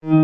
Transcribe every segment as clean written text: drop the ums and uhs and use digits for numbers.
तुमने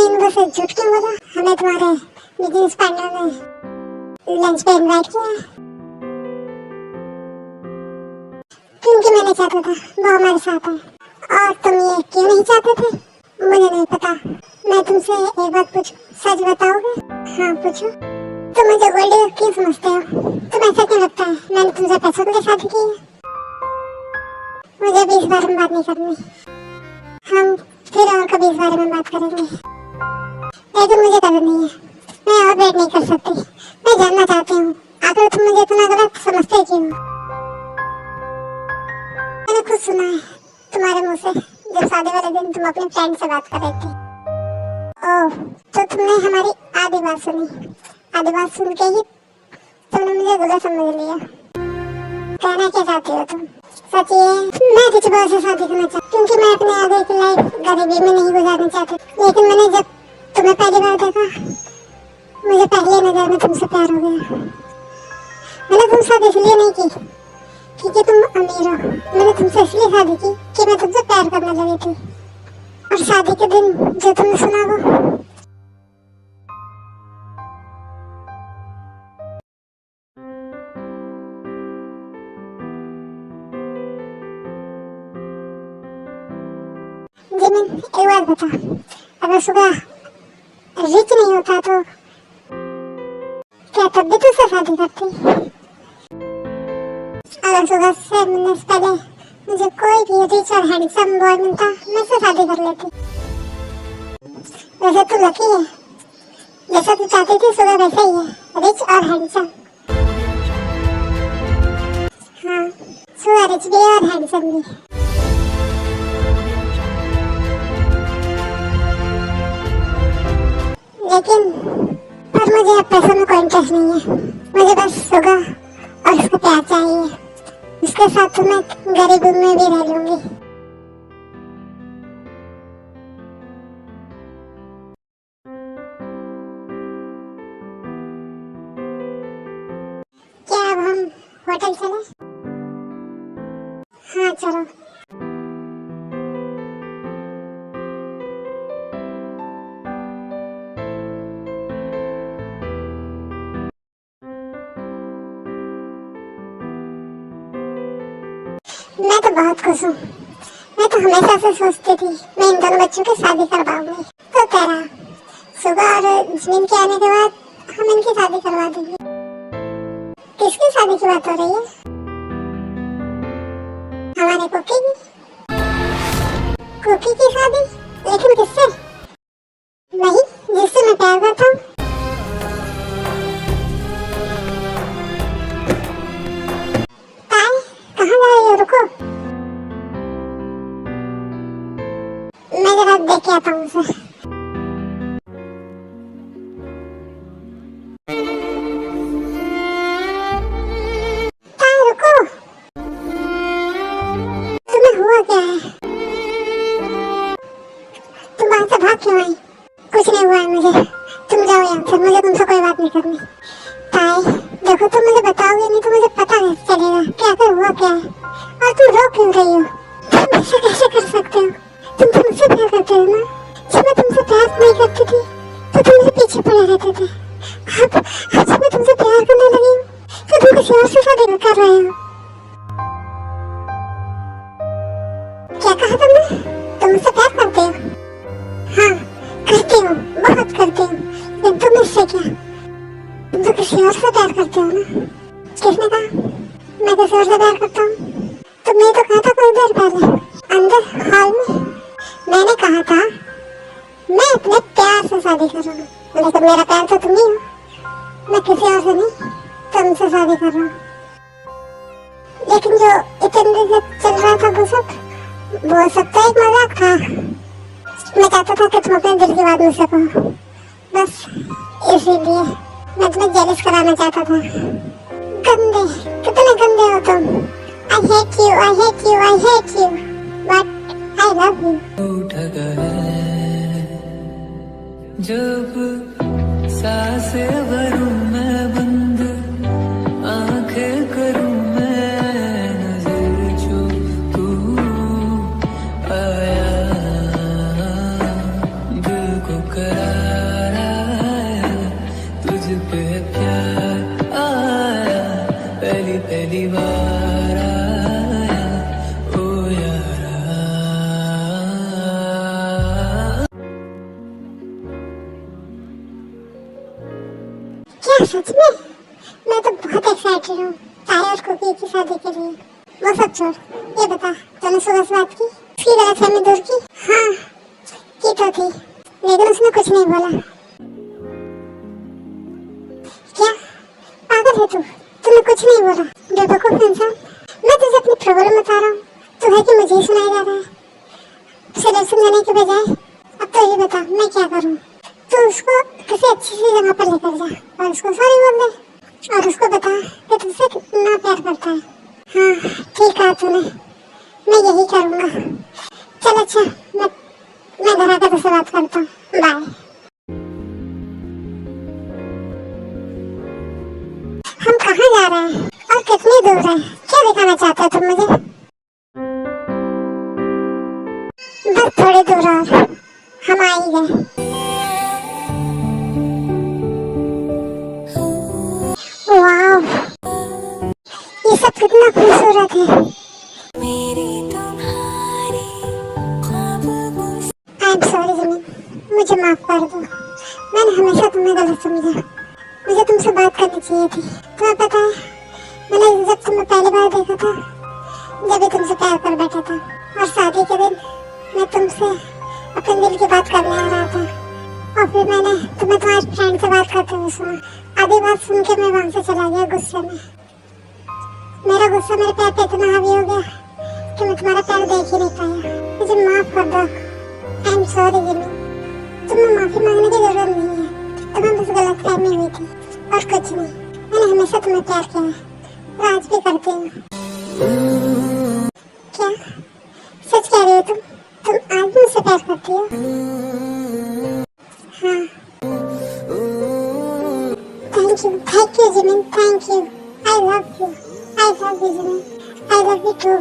इनको से झूठ क्यों बोला? हमें तुम्हारे बिजनेस पार्टनर ने लंच पे इनवाइट किया क्योंकि मैंने चाहता था वो हमारे साथ है। और तुम ये क्यों नहीं चाहते थे मुझे नहीं पता। मैं तुमसे एक बात पूछूं, सच बताओगे? हाँ पूछो। तुम मुझे गोल्ड डिगर क्यों समझते हो? तुम ऐसा क्यों लगता है मैंने तुमसे पैसों के लिए शादी की है? मुझे भी इस बारे में बात नहीं करनी। हम फिर और कभी इस बारे में बात करेंगे। लेकिन मुझे कदर नहीं है, मैं और वेट नहीं कर सकती। मैं जानना चाहती हूँ आखिर तुम मुझे इतना गलत समझते क्यों? मैंने खुद सुना है तुम्हारे मुंह से जब शादी वाले दिन तुम अपने फ्रेंड से बात कर रही थी। ओह, तो तुमने हमारी आधी बात सुनी। आधी बात सुन के ही तुमने मुझे गलत समझ लिया। कहना क्या चाहती हो तुम? सच ये मैं किसी बात से शादी करना चाहती क्योंकि मैं अपने आगे की लाइफ गरीबी में नहीं गुजारना चाहती। लेकिन मैंने जब तुम्हें पहली बार देखा मुझे पहली नजर में तुमसे प्यार हो गया। मैंने तुमसे शादी इसलिए नहीं की क्योंकि तुम अमीर हो। मैंने तुमसे इसलिए शादी की कि मैं तुमसे प्यार करने लगी थी। और शादी के दिन जो तुमने सुना वो जिमिन, एक बात बता, अगर सुबह रिच नहीं होता तो क्या तब भी तुझसे शादी करती? अगर सुबह से मिलने से पहले मुझे कोई भी रिच और हैंडसम बॉय मिलता मैं उससे शादी कर लेती। वैसे तू लकी है, जैसा तू चाहती थी सुबह वैसे ही है, रिच और हैंडसम। हाँ, सुबह रिच भी और हैंडसम भी। लेकिन पर मुझे अब पैसों में कोई इंटरेस्ट नहीं है। मुझे बस सुगा और उसका प्यार चाहिए। उसके साथ तो मैं गरीबी में भी रह लूंगी। क्या अब हम होटल चले? हाँ चलो। मैं तो बहुत खुश हूँ। मैं तो हमेशा से सोचती थी मैं इन दोनों बच्चों की शादी करवाऊंगी। तो तेरा सुबह और जिमिन के आने के बाद हम इनकी शादी करवा देंगे। किसकी शादी की बात हो रही है? हमारे कुकी की? कुकी की शादी? लेकिन किससे? वही जिससे मैं प्यार करता हूँ। कहाँ जा रही हो? रुको, मैं जरा देख के आता हूँ उसे। रुको, तुम्हें हुआ क्या है? तुम वहाँ से भाग क्यों आई? कुछ नहीं हुआ है मुझे। तुम जाओ यहाँ से, मुझे तुमसे कोई बात नहीं करनी। ताई देखो, तुम मुझे बताओगे नहीं तो मुझे पता नहीं चलेगा कि आखिर हुआ क्या है। और तुम रो क्यों रही हो? तुम ऐसा कैसे कर सकते हो? तुम तो मुझसे प्यार करते हो ना। जब मैं करते हो ना? किसने कहा मैं किसी और से प्यार करता हूँ? तुमने तो कहा था कुछ देर पहले अंदर हॉल में। मैंने कहा था मैं अपने प्यार से शादी करूँगा, लेकिन मेरा प्यार तो तुम ही हो। मैं किसी और से नहीं, तुमसे शादी कर रहा हूँ। लेकिन जो इतने से चल रहा था वो सब तो एक मजाक था। मैं चाहता था कि तुम अपने दिल की बात मुझसे कहो, बस इसीलिए मैं तुम्हें जेलस कराना चाहता था। गंदे, कितने गंदे हो तुम। I hate you, I hate you, I hate you, but I love you. जब सांसें भरूं मैं बंद, आंखें करूं मैं नजर, जो तू आया दिल को करार आया, तुझ पे प्यार आया, पहली पहली बार आया ओ यारा। क्या सच में? मैं तो बहुत एक्साइटेड हूँ ताया और कुकी की शादी के लिए। वो सब छोड़, ये बता तूने सुबह से बात की? उसकी गलतफहमी दूर की? हाँ की तो थी, लेकिन उसने कुछ नहीं बोला। क्या पागल है तू? तूने कुछ नहीं बोला? बेवकूफ इंसान। मैं तुझे अपनी प्रॉब्लम बता रहा हूँ, तू है कि मुझे ही सुनाया जा रहा है? सिलेक्शन देने के बजाय अब तो ये बता मैं क्या करूँ? तू उसको किसी अच्छी सी जगह पर लेकर जा और उसको सॉरी बोल दे और उसको बता कि तुझसे कितना प्यार करता है। हाँ ठीक कहा तूने, मैं यही करूँगा। चल अच्छा, मैं घर आकर तुझसे बात करता हूँ। बाय। हम कहाँ जा रहे हैं और कितनी दूर है? क्या दिखाना चाहते हो तुम मुझे? बस थोड़ी दूर और हम आ ही गए। वाव, ये सब कितना खूबसूरत है। आई एम सॉरी जिमी, मुझे माफ कर दो। मैंने हमेशा तुम्हें गलत समझा। मुझे तुमसे बात करनी चाहिए थी। तुम्हें पता है मैंने जब तुम्हें पहली बार देखा था, जब भी तुमसे प्यार कर बैठा था, और शादी के दिन मैं तुमसे अपने दिल की बात करने आ रहा था, और फिर मैंने तुम्हें तुम्हारे फ्रेंड से बात करते हुए सुना। आधी बात सुन के मैं वहां से चला गया गुस्से में। मेरा गुस्सा मेरे पैर पे इतना हावी हो गया कि मैं तुम्हारा पैर देख ही नहीं पाया। मुझे माफ कर दो। आई एम सॉरी जिमी, तुम्हें माफी मांगने की जरूरत नहीं है। तुम्हें बस गलतफहमी हुई थी और कुछ नहीं। मैंने हमेशा तुम्हें प्यार किया है और आज भी करती हूँ। क्या सच कह रही हो तुम आज भी मुझसे प्यार करती हो? हाँ। Thank you Jimmy, thank you. I love you Jimmy, I love you too.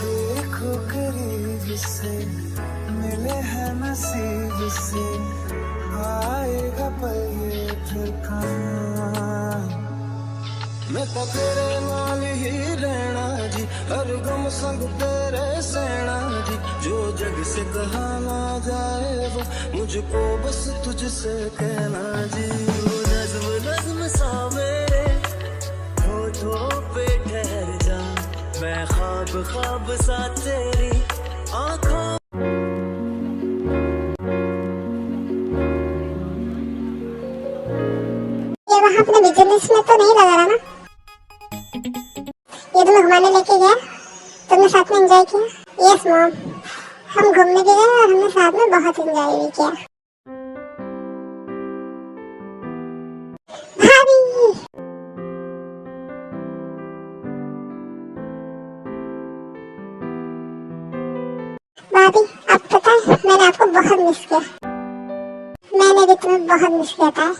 देखो करीब से मिले हैं नसीब से, आएगा पल ये फिर कहाँ। मैं तो तेरे नाल ही रहना जी, हर गम संग तेरे सहना जी। जो जग से कहा ना जाए वो मुझको बस तुझसे कहना जी। वो नज़्म नज़्म सा मेरे होठों पे ठहर जा, मैं ख्वाब ख्वाब सा तेरी आँखों। ये वहाँ अपने बिजनेस में तो नहीं लगा रहा ना? ये तुम्हें घुमाने लेके गया, तुमने साथ में एंजॉय किया? यस मॉम, हम घूमने भी गए और हमने साथ में बहुत एंजॉय भी किया। भाभी, भाभी अब पता है मैंने आपको बहुत मिस किया। मैंने भी तुम्हें बहुत मिस किया था।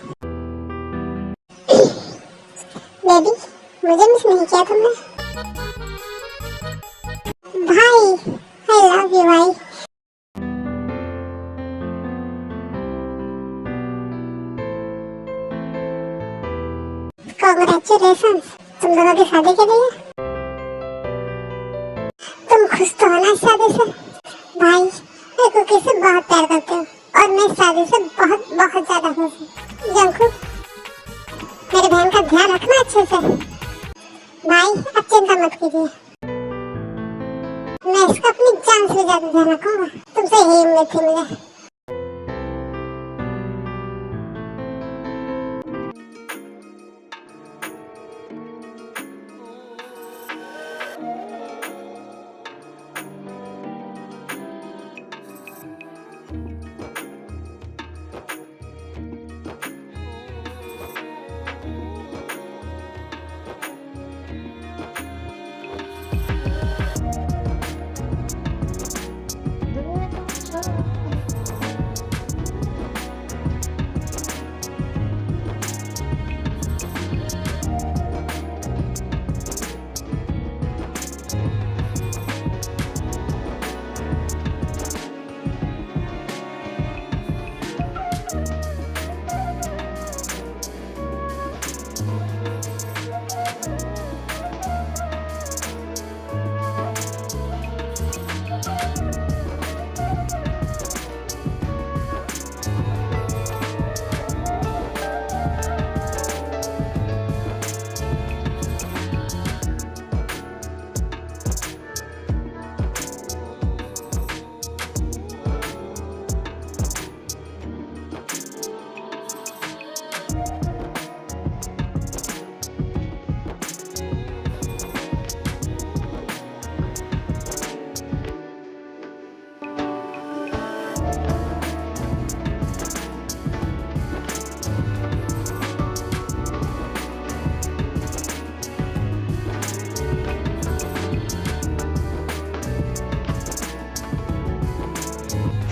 बेबी मुझे मिस नहीं किया तुमने? भाई आई लव यू भाई। कांग्रेचुलेशन तुम दोनों की शादी के लिए। तुम खुश तो हो ना इस शादी से? भाई मैं कुकी से बहुत प्यार करती हूँ और मैं इस शादी से बहुत बहुत ज्यादा खुश हूँ। जंकुक मेरी बहन का ध्यान रखना अच्छे से। भाई अब चिंता मत कीजिए, मैं इसका अपनी जान से ज्यादा ध्यान रखूंगा। तुमसे यही उम्मीद थी मुझे।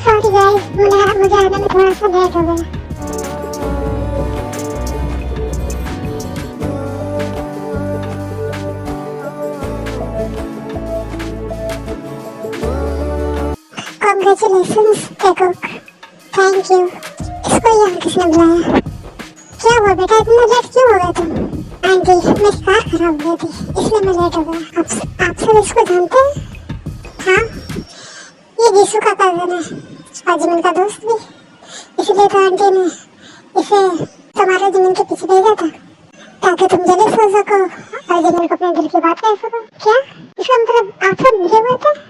सॉरी गाइस, मुझे आने में थोड़ा सा लेट हो गया। Congratulations, Tekuk. Thank you. इसको यहाँ किसने बुलाया? क्या हुआ बेटा, इतना लेट क्यों हो गए तुम? आंटी मेरी कार खराब हो गई थी इसलिए मैं लेट हो गया। आप सब इसको जानते हैं? हाँ, ये जीसू का कज़न है और जिमिन का दोस्त भी, इसलिए तो आंटी ने इसे तुम्हारे जिमिन के पीछे भेजा था ताकि तुम जेलस हो सको और जिमिन को अपने दिल की बात कह सको। क्या इसका मतलब आप सब मिले हुए थे?